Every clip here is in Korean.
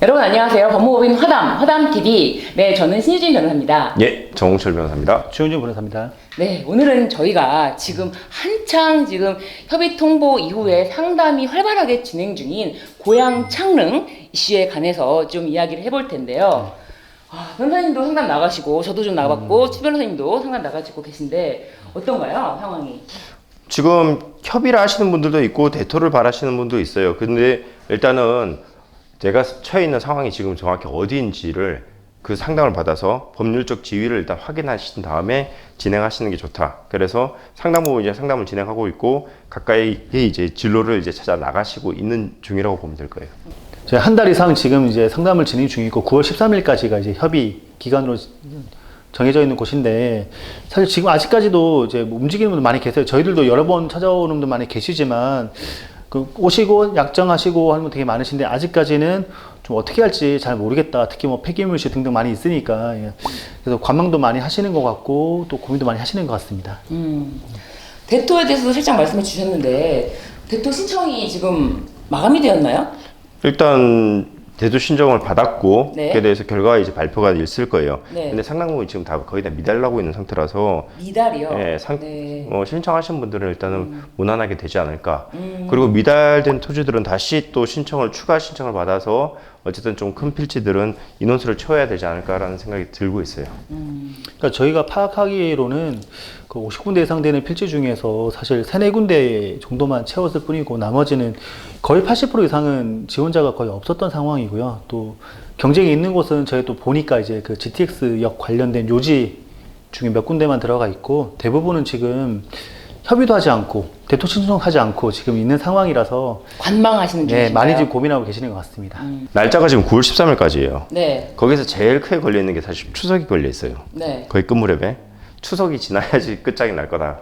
여러분 안녕하세요. 법무법인 화담TV. 네, 저는 신유진 변호사입니다. 예, 정홍철 변호사입니다. 주영준 변호사입니다. 네, 오늘은 저희가 지금 한창 협의 통보 이후에 상담이 활발하게 진행 중인 고향 창릉 이슈에 관해서 좀 이야기를 해볼 텐데요. 변호사님도 상담 나가시고 저도 좀 나가봤고 최 변호사님도 상담 나가시고 계신데 어떤가요, 상황이? 지금 협의를 하시는 분들도 있고 대토를 바라시는 분도 있어요. 근데 일단은 제가 처해 있는 상황이 지금 정확히 어디인지를 그 상담을 받아서 법률적 지위를 일단 확인하신 다음에 진행하시는 게 좋다. 그래서 상담부 이제 상담을 진행하고 있고 가까이 이제 진로를 이제 찾아 나가시고 있는 중이라고 보면 될 거예요. 저희 한 달 이상 지금 이제 상담을 진행 중이고 9월 13일까지가 이제 협의 기간으로 정해져 있는 곳인데, 사실 지금 아직까지도 이제 움직이는 분들 많이 계세요. 저희들도 여러 번 찾아오는 분들 많이 계시지만 오시고 약정하시고 하는 분 되게 많으신데 아직까지는 좀 어떻게 할지 잘 모르겠다. 특히 뭐 폐기물실 등등 많이 있으니까. 그래서 관망도 많이 하시는 것 같고 또 고민도 많이 하시는 것 같습니다. 대토에 대해서도 살짝 말씀해 주셨는데 대토 신청이 지금 마감이 되었나요? 일단 대도 신청을 받았고 네. 그에 대해서 결과가 이제 발표가 있을 거예요. 네. 근데 상당 부분 지금 다 거의 다 미달나고 있는 상태라서 미달이요? 네, 네. 신청하신 분들은 일단은 무난하게 되지 않을까. 그리고 미달된 토지들은 다시 또 추가 신청을 받아서 어쨌든 좀 큰 필지들은 인원수를 채워야 되지 않을까라는 생각이 들고 있어요. 그러니까 저희가 파악하기로는 그 50군데 이상 되는 필지 중에서 사실 3, 4군데 정도만 채웠을 뿐이고 나머지는 거의 80% 이상은 지원자가 거의 없었던 상황이고요. 또 경쟁이 있는 곳은 저희 또 보니까 이제 그 GTX역 관련된 요지 중에 몇 군데만 들어가 있고 대부분은 지금 협의도 하지 않고 대토 신청하지 않고 지금 있는 상황이라서 관망하시는 중이신가요? 네, 많이 지금 고민하고 계시는 것 같습니다. 날짜가 지금 9월 13일까지예요. 네. 거기서 제일 크게 걸려 있는 게 사실 추석이 걸려 있어요. 네. 거의 끝무렵에 추석이 지나야지 끝장이 날 거다.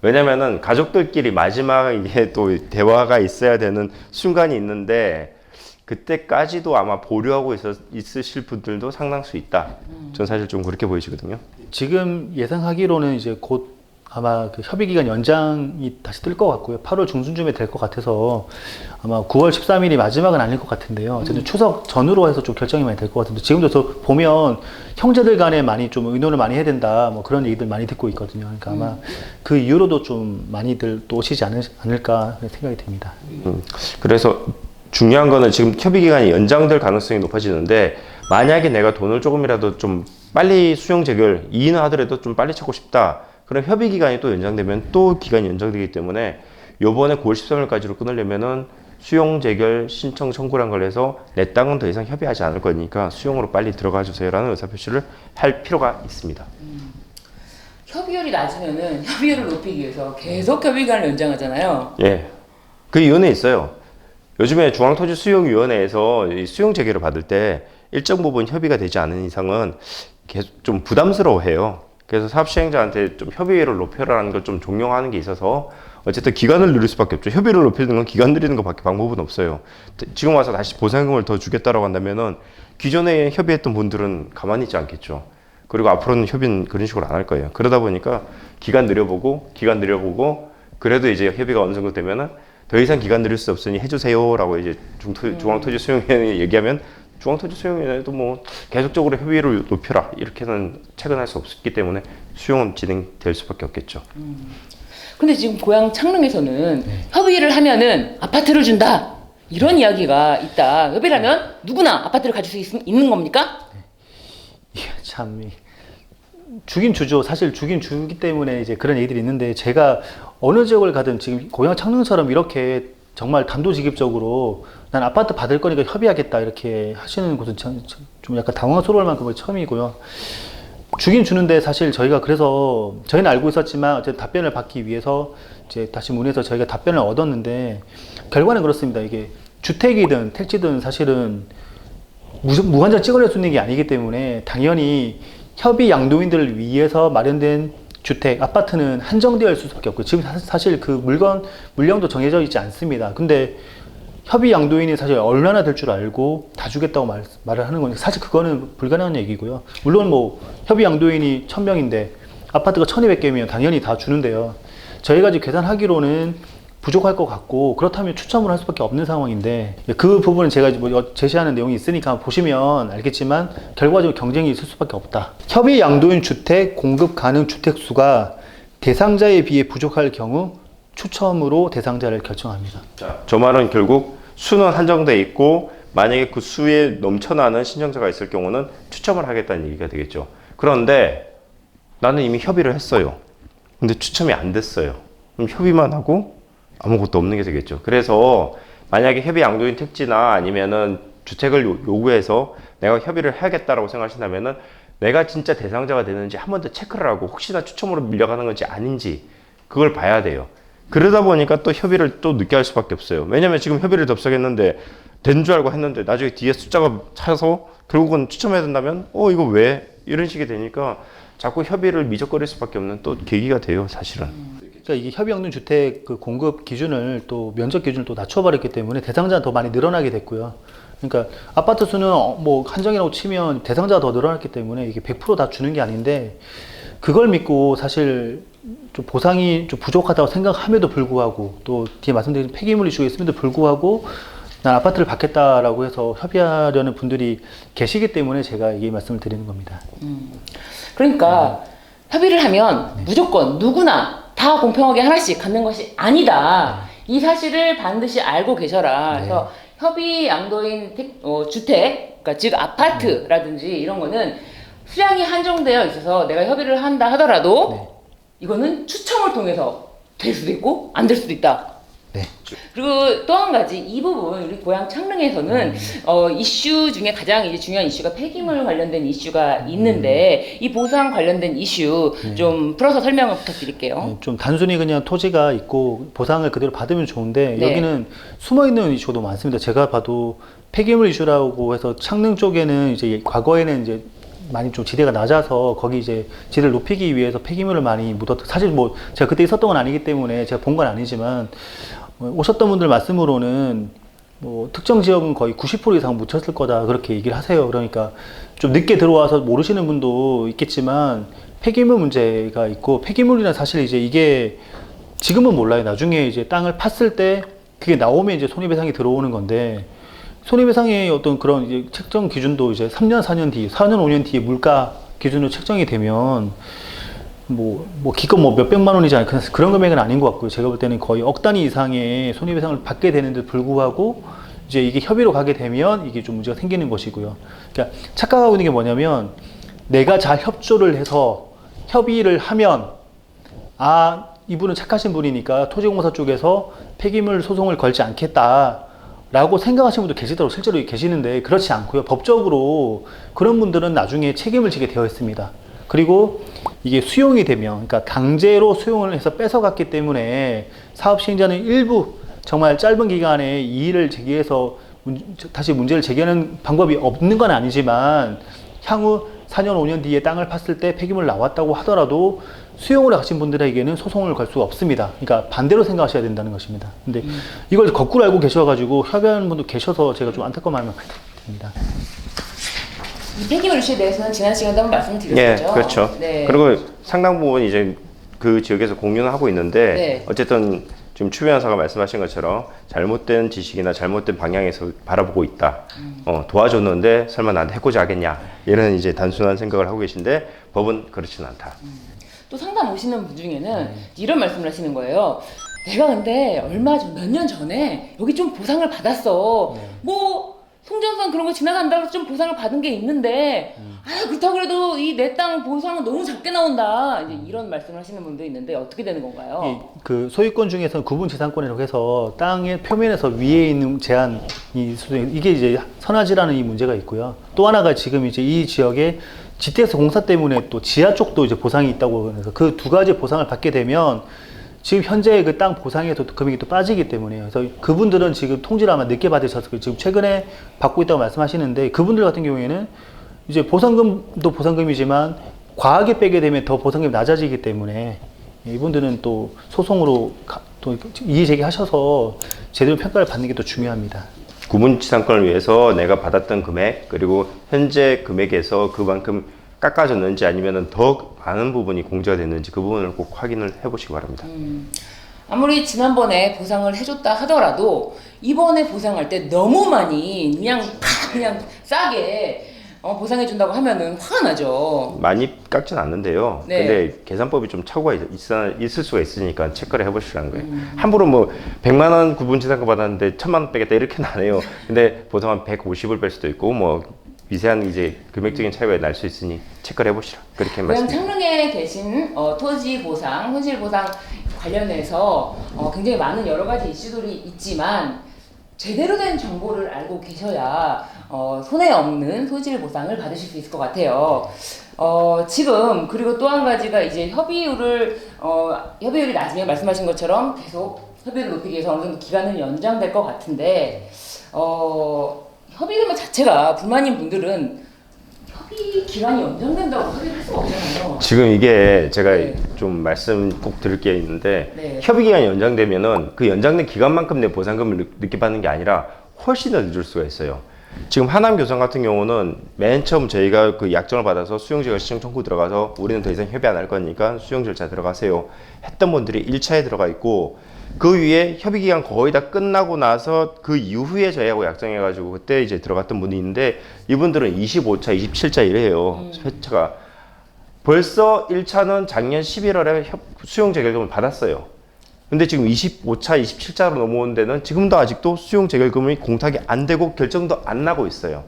왜냐면은 가족들끼리 마지막 이게 또 대화가 있어야 되는 순간이 있는데 그때까지도 아마 보류하고 있으실 분들도 상당수 있다. 전 사실 좀 그렇게 보이시거든요. 지금 예상하기로는 이제 곧 아마 그 협의 기간 연장이 다시 뜰 것 같고요. 8월 중순쯤에 될 것 같아서 아마 9월 13일이 마지막은 아닐 것 같은데요. 어쨌든 추석 전후로 해서 좀 결정이 많이 될 것 같은데 지금도 저 보면 형제들 간에 많이 좀 의논을 많이 해야 된다 뭐 그런 얘기들 많이 듣고 있거든요. 그러니까 아마 그 이후로도 좀 많이들 또 오시지 않을까 생각이 듭니다. 그래서 중요한 거는 지금 협의 기간이 연장될 가능성이 높아지는데 만약에 내가 돈을 조금이라도 좀 빨리 수용 재결 이인을 하더라도 좀 빨리 찾고 싶다. 그럼 협의 기간이 또 연장되면 또 기간이 연장되기 때문에 요번에 9월 13일까지로 끊으려면은 수용 재결 신청 청구란 걸 해서 내 땅은 더 이상 협의하지 않을 거니까 수용으로 빨리 들어가 주세요라는 의사표시를 할 필요가 있습니다. 협의율이 낮으면은 협의율을 높이기 위해서 계속 협의 기간을 연장하잖아요. 예. 그 위원회 있어요. 요즘에 중앙토지수용위원회에서 이 수용 재결을 받을 때 일정 부분 협의가 되지 않은 이상은 계속 좀 부담스러워해요. 그래서 사업시행자한테 좀 협의율을 높여라는 걸 좀 종용하는 게 있어서 어쨌든 기간을 늘릴 수밖에 없죠. 협의를 높이는 건 기간 늘리는 것밖에 방법은 없어요. 지금 와서 다시 보상금을 더 주겠다라고 한다면은 기존에 협의했던 분들은 가만히 있지 않겠죠. 그리고 앞으로는 협의는 그런 식으로 안 할 거예요. 그러다 보니까 기간 늘려보고 그래도 이제 협의가 어느 정도 되면은 더 이상 기간 늘릴 수 없으니 해주세요라고 이제 중앙토지수용위원회에 얘기하면 중앙토지수용위원회도 뭐 계속적으로 협의를 높여라 이렇게는 체근할 수 없기 때문에 수용은 진행될 수밖에 없겠죠. 근데 지금 고향 창릉에서는 협의를 하면은 아파트를 준다 이런 이야기가 있다. 협의를 하면 누구나 아파트를 가질 수 있는 겁니까? 참 주긴 주죠. 사실 주긴 주기 때문에 이제 그런 얘기들이 있는데 제가 어느 지역을 가든 지금 고향 창릉처럼 이렇게 정말 단도직입적으로 난 아파트 받을 거니까 협의하겠다 이렇게 하시는 곳은 좀 약간 당황스러울 만큼 처음이고요. 주긴 주는데 사실 저희가 그래서 저희는 알고 있었지만 어쨌든 답변을 받기 위해서 이제 다시 문의해서 저희가 답변을 얻었는데 결과는 그렇습니다. 이게 주택이든 택지든 사실은 무한정 찍어낼 수 있는 게 아니기 때문에 당연히 협의 양도인들을 위해서 마련된 주택, 아파트는 한정되어 있을 수밖에 없고 지금 사실 그 물량도 정해져 있지 않습니다. 근데 협의 양도인이 사실 얼마나 될 줄 알고 다 주겠다고 말을 하는 거니까 사실 그거는 불가능한 얘기고요. 물론 뭐 협의 양도인이 1000명인데 아파트가 1200개면 당연히 다 주는데요. 저희가 지금 계산하기로는 부족할 것 같고, 그렇다면 추첨을 할 수밖에 없는 상황인데, 그 부분은 제가 뭐 제시하는 내용이 있으니까 보시면 알겠지만 결과적으로 경쟁이 있을 수밖에 없다. 협의 양도인 주택 공급 가능 주택 수가 대상자에 비해 부족할 경우 추첨으로 대상자를 결정합니다. 자, 저 말은 결국 수는 한정돼 있고 만약에 그 수에 넘쳐나는 신청자가 있을 경우는 추첨을 하겠다는 얘기가 되겠죠. 그런데 나는 이미 협의를 했어요. 근데 추첨이 안 됐어요. 그럼 협의만 하고 아무것도 없는 게 되겠죠. 그래서 만약에 협의 양도인 택지나 아니면은 주택을 요구해서 내가 협의를 해야겠다라고 생각하신다면은 내가 진짜 대상자가 되는지 한 번 더 체크를 하고 혹시나 추첨으로 밀려가는 건지 아닌지 그걸 봐야 돼요. 그러다 보니까 또 협의를 또 늦게 할 수밖에 없어요. 왜냐면 지금 협의를 덥석했는데 된 줄 알고 했는데 나중에 뒤에 숫자가 차서 결국은 추첨해야 된다면 이거 왜? 이런 식이 되니까 자꾸 협의를 미적거릴 수밖에 없는 또 계기가 돼요, 사실은. 그러니까 이게 협의 없는 주택 그 공급 기준을 또 면적 기준을 또 낮춰버렸기 때문에 대상자는 더 많이 늘어나게 됐고요. 그러니까 아파트 수는 뭐 한정이라고 치면 대상자가 더 늘어났기 때문에 이게 100% 다 주는 게 아닌데, 그걸 믿고 사실 좀 보상이 좀 부족하다고 생각함에도 불구하고, 또 뒤에 말씀드린 폐기물 이슈가 있음에도 불구하고 난 아파트를 받겠다라고 해서 협의하려는 분들이 계시기 때문에 제가 이 말씀을 드리는 겁니다. 그러니까 협의를 하면 무조건 누구나 다 공평하게 하나씩 갖는 것이 아니다. 이 사실을 반드시 알고 계셔라. 그래서 협의 양도인 주택, 그러니까 즉 아파트라든지 이런 거는 수량이 한정되어 있어서 내가 협의를 한다 하더라도 이거는 추첨을 통해서 될 수도 있고 안 될 수도 있다. 네. 그리고 또 한 가지 이 부분 우리 고향 창릉에서는 이슈 중에 가장 이제 중요한 이슈가 폐기물 관련된 이슈가 있는데 이 보상 관련된 이슈 좀 풀어서 설명을 부탁드릴게요. 네, 좀 단순히 그냥 토지가 있고 보상을 그대로 받으면 좋은데 네. 여기는 숨어있는 이슈도 많습니다. 제가 봐도 폐기물 이슈라고 해서 창릉 쪽에는 이제 과거에는 이제 많이 좀 지대가 낮아서 거기 이제 지대를 높이기 위해서 폐기물을 많이 묻었, 사실 뭐 제가 그때 있었던 건 아니기 때문에 제가 본 건 아니지만 오셨던 분들 말씀으로는 뭐 특정 지역은 거의 90% 이상 묻혔을 거다 그렇게 얘기를 하세요. 그러니까 좀 늦게 들어와서 모르시는 분도 있겠지만 폐기물 문제가 있고, 폐기물이란 사실 이제 이게 지금은 몰라요. 나중에 이제 땅을 팠을 때 그게 나오면 이제 손해배상이 들어오는 건데, 손해배상의 어떤 그런 이제 책정 기준도 이제 3년, 4년 뒤, 4년, 5년 뒤에 물가 기준으로 책정이 되면 기껏 몇백만 원이지 않을까, 그런 금액은 아닌 것 같고요. 제가 볼 때는 거의 억 단위 이상의 손해배상을 받게 되는데 불구하고 이제 이게 협의로 가게 되면 이게 좀 문제가 생기는 것이고요. 그러니까 착각하고 있는 게 뭐냐면, 내가 잘 협조를 해서 협의를 하면 이분은 착하신 분이니까 토지공사 쪽에서 폐기물 소송을 걸지 않겠다 라고 생각하시는 분도 계시더라고요. 실제로 계시는데 그렇지 않고요. 법적으로 그런 분들은 나중에 책임을 지게 되어 있습니다. 그리고 이게 수용이 되면, 그러니까 강제로 수용을 해서 뺏어갔기 때문에 사업 시행자는 일부 정말 짧은 기간에 이의를 제기해서 다시 문제를 제기하는 방법이 없는 건 아니지만, 향후 4년, 5년 뒤에 땅을 팠을 때 폐기물 나왔다고 하더라도 수용을 하신 분들에게는 소송을 걸 수가 없습니다. 그러니까 반대로 생각하셔야 된다는 것입니다. 근데 이걸 거꾸로 알고 계셔가지고 협의하는 분도 계셔서 제가 좀 안타까운 마음이 듭니다. 이 폐기물 이슈에 대해서는 지난 시간에도 한번 말씀드렸죠. 예, 그렇죠. 네. 그리고 상당 부분 이제 그 지역에서 공유는 하고 있는데 네. 어쨌든 지금 추 변호사가 말씀하신 것처럼 잘못된 지식이나 잘못된 방향에서 바라보고 있다. 도와줬는데 설마 나한테 해코지 하겠냐, 이런 이제 단순한 생각을 하고 계신데 법은 그렇지는 않다. 또 상담 오시는 분 중에는 이런 말씀을 하시는 거예요. 내가 근데 몇 년 전에 여기 좀 보상을 받았어. 뭐 송전선 그런 거 지나간다고 해서 좀 보상을 받은 게 있는데 그렇다고 해도 이 내 땅 보상은 너무 작게 나온다. 이제 이런 말씀을 하시는 분도 있는데 어떻게 되는 건가요? 그 소유권 중에서 구분 지상권이라고 해서 땅의 표면에서 위에 있는 제한이 이게 이제 선화지라는 이 문제가 있고요. 또 하나가 지금 이제 이 지역에 GTX 공사 때문에 또 지하 쪽도 이제 보상이 있다고 해서 그 두 가지 보상을 받게 되면 지금 현재 그 땅 보상에도 금액이 또 빠지기 때문에, 그래서 그분들은 지금 통지를 아마 늦게 받으셔서 지금 최근에 받고 있다고 말씀하시는데, 그분들 같은 경우에는 이제 보상금도 보상금이지만 과하게 빼게 되면 더 보상금이 낮아지기 때문에 이분들은 또 소송으로 또 이의 제기하셔서 제대로 평가를 받는 게 더 중요합니다. 구분지상권을 위해서 내가 받았던 금액 그리고 현재 금액에서 그만큼 깎아졌는지 아니면 더 많은 부분이 공제가 됐는지 그 부분을 꼭 확인을 해보시기 바랍니다. 아무리 지난번에 보상을 해줬다 하더라도 이번에 보상할 때 너무 많이 그냥 싸게 보상해준다고 하면은 화가 나죠. 많이 깎진 않는데요. 네. 근데 계산법이 좀 착오가 있을 수가 있으니까 체크를 해보시라는 거예요. 함부로 뭐 100만 원 구분 지상금 받았는데 1000만 원 빼겠다 이렇게는 안 해요. 근데 보통 한 150을 뺄 수도 있고 뭐 미세한 이제 금액적인 차이가 날 수 있으니 체크를 해보시라. 그렇게 고향 말씀드립니다. 창릉에 계신 토지 보상, 손실 보상 관련해서 굉장히 많은 여러 가지 이슈들이 있지만 제대로 된 정보를 알고 계셔야 손해 없는 손실 보상을 받으실 수 있을 것 같아요. 지금 그리고 또 한 가지가 이제 협의율이 낮으면 말씀하신 것처럼 계속 협의율을 높이기 위해서 어느 정도 기간은 연장될 것 같은데 협의금 자체가 불만인 분들은 협의 기간이 연장된다고 협의를 할 수가 없잖아요. 지금 이게 제가 네. 좀 말씀 꼭 드릴 게 있는데 네. 협의 기간이 연장되면은 그 연장된 기간만큼 내 보상금을 늦게 받는 게 아니라 훨씬 더 늦을 수가 있어요. 지금 하남교상 같은 경우는 맨 처음 저희가 그 약정을 받아서 수용자가 시청 청구 들어가서 우리는 더 이상 협의 안 할 거니까 수용 절차 들어가세요 했던 분들이 1차에 들어가 있고 그 위에 협의 기간 거의 다 끝나고 나서 그 이후에 저희하고 약정해가지고 그때 이제 들어갔던 분이 있는데 이분들은 25차, 27차 이래요. 회차가. 벌써 1차는 작년 11월에 수용 재결금을 받았어요. 근데 지금 25차, 27차로 넘어온 데는 지금도 아직도 수용 재결금이 공탁이 안 되고 결정도 안 나고 있어요.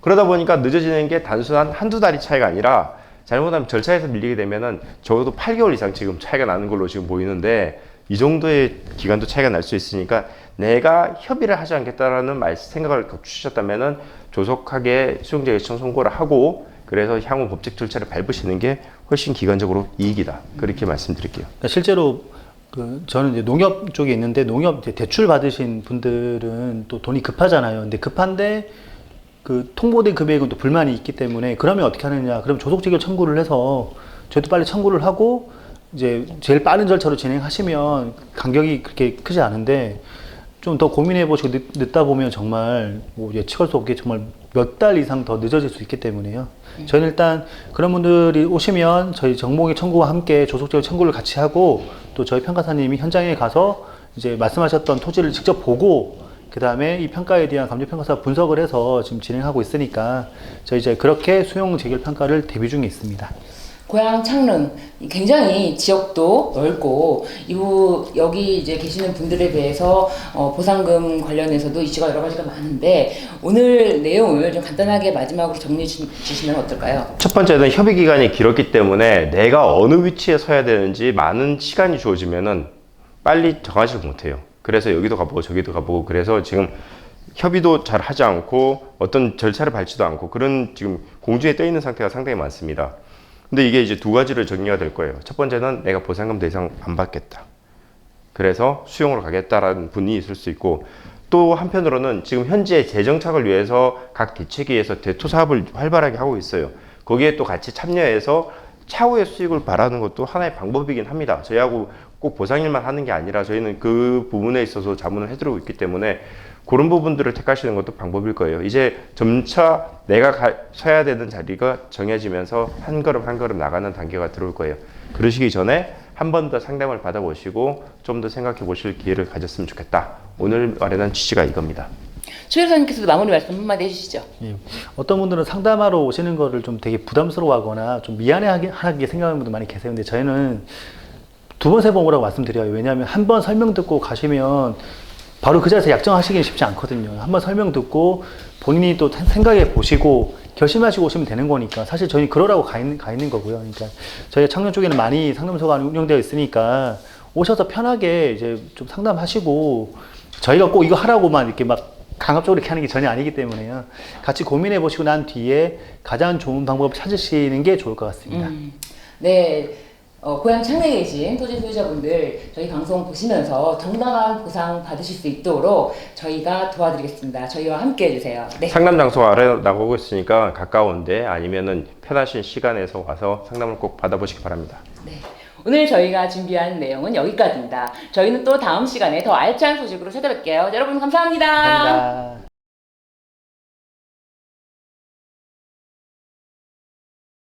그러다 보니까 늦어지는 게 단순한 한두 달이 차이가 아니라 잘못하면 절차에서 밀리게 되면은 적어도 8개월 이상 지금 차이가 나는 걸로 지금 보이는데 이 정도의 기간도 차이가 날 수 있으니까 내가 협의를 하지 않겠다라는 생각을 주셨다면은 조속하게 수용자 요청 선고를 하고 그래서 향후 법적 절차를 밟으시는 게 훨씬 기간적으로 이익이다. 그렇게 말씀드릴게요. 그러니까 실제로 저는 이제 농협 쪽에 있는데 농협 이제 대출 받으신 분들은 또 돈이 급하잖아요. 근데 급한데 그 통보된 금액은 또 불만이 있기 때문에 그러면 어떻게 하느냐? 그럼 조속재결 청구를 해서 저희도 빨리 청구를 하고 이제 제일 빠른 절차로 진행하시면 간격이 그렇게 크지 않은데 좀 더 고민해 보시고 늦다 보면 정말 뭐 예측할 수 없게 정말 몇 달 이상 더 늦어질 수 있기 때문에요. 저희는 일단 그런 분들이 오시면 저희 정봉의 청구와 함께 조속재결 청구를 같이 하고 또 저희 평가사님이 현장에 가서 이제 말씀하셨던 토지를 직접 보고 그 다음에 이 평가에 대한 감정평가사 분석을 해서 지금 진행하고 있으니까 저희 이제 그렇게 수용 재결 평가를 대비 중에 있습니다. 고향 창릉 굉장히 지역도 넓고 여기 이제 계시는 분들에 대해서 보상금 관련해서도 이슈가 여러 가지가 많은데 오늘 내용을 좀 간단하게 마지막으로 정리해 주시면 어떨까요? 첫 번째는 협의 기간이 길었기 때문에 내가 어느 위치에 서야 되는지 많은 시간이 주어지면은 빨리 정하지 못해요. 그래서 여기도 가보고 저기도 가보고 그래서 지금 협의도 잘 하지 않고 어떤 절차를 밟지도 않고 그런 지금 공주에 떠 있는 상태가 상당히 많습니다. 근데 이게 이제 두 가지로 정리가 될 거예요. 첫 번째는 내가 보상금 더 이상 안 받겠다. 그래서 수용으로 가겠다라는 분이 있을 수 있고 또 한편으로는 지금 현재 재정착을 위해서 각 대책위에서 대토 사업을 활발하게 하고 있어요. 거기에 또 같이 참여해서 차후의 수익을 바라는 것도 하나의 방법이긴 합니다. 저희하고 꼭 보상일만 하는 게 아니라 저희는 그 부분에 있어서 자문을 해드리고 있기 때문에 그런 부분들을 택하시는 것도 방법일 거예요. 이제 점차 내가 서야 되는 자리가 정해지면서 한 걸음 한 걸음 나가는 단계가 들어올 거예요. 그러시기 전에 한 번 더 상담을 받아보시고 좀 더 생각해 보실 기회를 가졌으면 좋겠다. 오늘 마련한 취지가 이겁니다. 최 회사님께서도 마무리 말씀 한마디 해주시죠. 예. 어떤 분들은 상담하러 오시는 거를 좀 되게 부담스러워하거나 좀 미안해하게 생각하는 분들 많이 계세요. 근데 저희는 두 번, 세 번 오라고 말씀드려요. 왜냐하면 한 번 설명 듣고 가시면 바로 그 자리에서 약정하시기는 쉽지 않거든요. 한번 설명 듣고 본인이 또 생각해 보시고 결심하시고 오시면 되는 거니까 사실 저희는 그러라고 가 있는 거고요. 그러니까 저희 청년 쪽에는 많이 상담소가 운영되어 있으니까 오셔서 편하게 이제 좀 상담하시고 저희가 꼭 이거 하라고만 이렇게 막 강압적으로 이렇게 하는 게 전혀 아니기 때문에요. 같이 고민해 보시고 난 뒤에 가장 좋은 방법을 찾으시는 게 좋을 것 같습니다. 네. 고향 창내에 계신 토지 소유자분들 저희 방송 보시면서 정당한 보상 받으실 수 있도록 저희가 도와드리겠습니다. 저희와 함께 해주세요. 네. 상담 장소가 아래 나오고 있으니까 가까운데 아니면은 편하신 시간에서 와서 상담을 꼭 받아보시기 바랍니다. 네. 오늘 저희가 준비한 내용은 여기까지입니다. 저희는 또 다음 시간에 더 알찬 소식으로 찾아뵐게요. 여러분 감사합니다. 감사합니다.